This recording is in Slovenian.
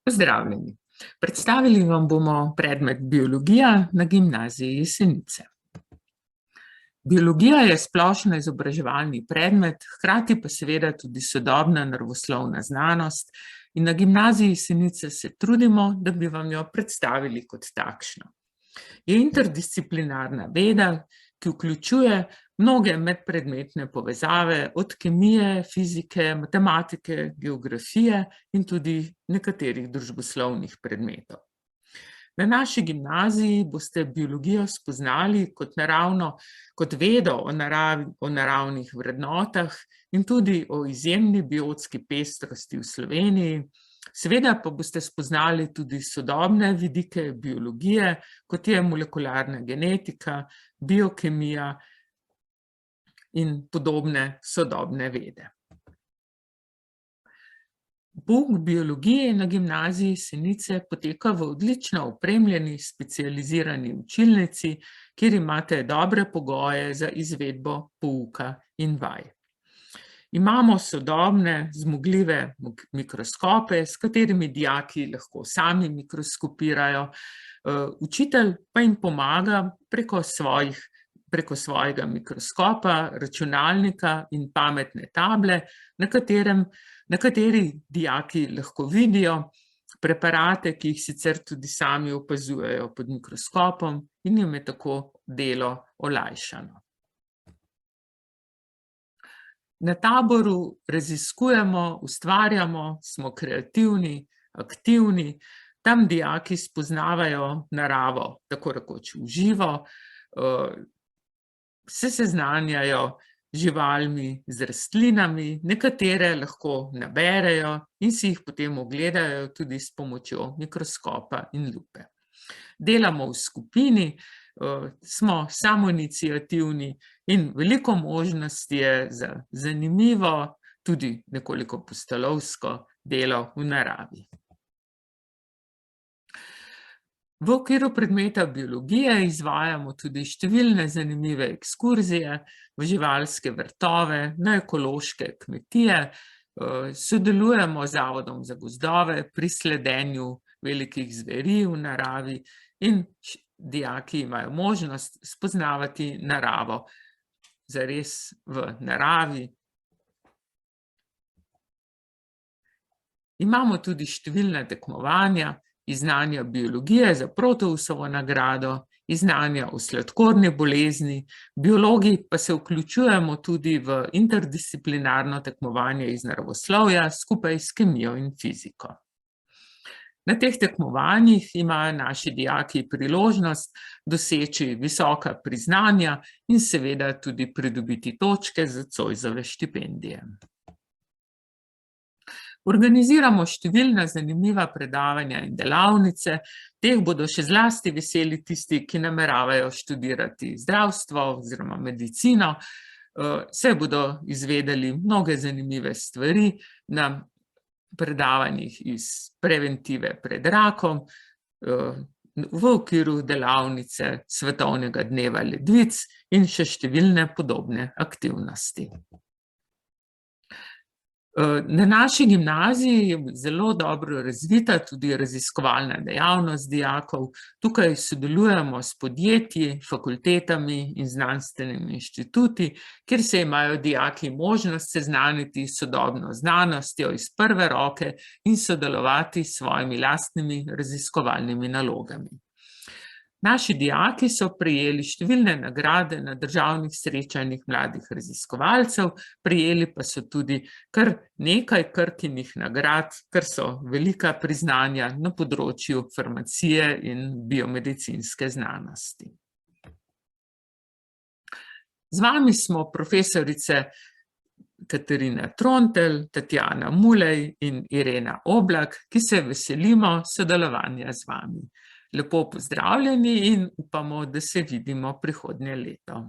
Pozdravljeni. Predstavili vam bomo predmet biologija na Gimnaziji Jesenice. Biologija je splošno izobraževalni predmet, hkrati pa seveda tudi sodobna naravoslovna znanost in na Gimnaziji Jesenice se trudimo, da bi vam jo predstavili kot takšno. Je interdisciplinarna veda, ki vključuje mnoge medpredmetne povezave od kemije, fizike, matematike, geografije in tudi nekaterih družboslovnih predmetov. Na naši gimnaziji boste biologijo spoznali kot vedo o naravnih vrednotah in tudi o izjemni biotski pestrosti v Sloveniji. Seveda pa boste spoznali tudi sodobne vidike biologije, kot je molekularna genetika, biokemija in podobne sodobne vede. Pouk biologije na Gimnaziji Jesenice poteka v odlično opremljeni specializirani učilnici, kjer imate dobre pogoje za izvedbo pouka in vaj. Imamo sodobne, zmogljive mikroskope, s katerimi dijaki lahko sami mikroskopirajo, učitelj pa jim pomaga preko svojega mikroskopa, računalnika in pametne table, na kateri dijaki lahko vidijo preparate, ki jih sicer tudi sami opazujejo pod mikroskopom in jim je tako delo olajšano. Na taboru raziskujemo, ustvarjamo, smo kreativni, aktivni, tam dijaki spoznavajo naravo tako rekoč v živo, se seznanjajo z živalmi, z rastlinami, nekatere lahko naberejo in si jih potem ogledajo tudi s pomočjo mikroskopa in lupe. Delamo v skupini, smo samoiniciativni in veliko možnosti je za zanimivo, tudi nekoliko pustolovsko delo v naravi. V okviru predmeta biologije izvajamo tudi številne zanimive ekskurzije v živalske vrtove, na ekološke kmetije, sodelujemo z Zavodom za gozdove pri sledenju velikih zveri v naravi in dijaki imajo možnost spoznavati naravo zares v naravi. Imamo tudi številna tekmovanja iz znanja biologije za Proteusovo nagrado, iz znanja o sladkorni bolezni, biologi pa se vključujemo tudi v interdisciplinarno tekmovanje iz naravoslovja skupaj s kemijo in fiziko. Na teh tekmovanjih imajo naši dijaki priložnost doseči visoka priznanja in seveda tudi pridobiti točke za Zoisove štipendije. Organiziramo številna zanimiva predavanja in delavnice, teh bodo še zlasti veseli tisti, ki nameravajo študirati zdravstvo oziroma medicino, saj bodo izvedeli mnoge zanimive stvari na predavanjih iz preventive pred rakom, v okviru delavnice Svetovnega dneva ledvic in še številne podobne aktivnosti. Na naši gimnaziji je zelo dobro razvita tudi raziskovalna dejavnost dijakov. Tukaj sodelujemo s podjetji, fakultetami in znanstvenimi inštituti, kjer se imajo dijaki možnost seznaniti s sodobno znanostjo iz prve roke in sodelovati s svojimi lastnimi raziskovalnimi nalogami. Naši dijaki so prejeli številne nagrade na državnih srečanjih mladih raziskovalcev, prejeli pa so tudi kar nekaj Krkinih nagrad, kar so velika priznanja na področju farmacije in biomedicinske znanosti. Z vami smo profesorice Katarina Trontelj, Tatjana Mulej in Irena Oblak, ki se veselimo sodelovanja z vami. Lepo pozdravljeni in upamo, da se vidimo prihodnje leto.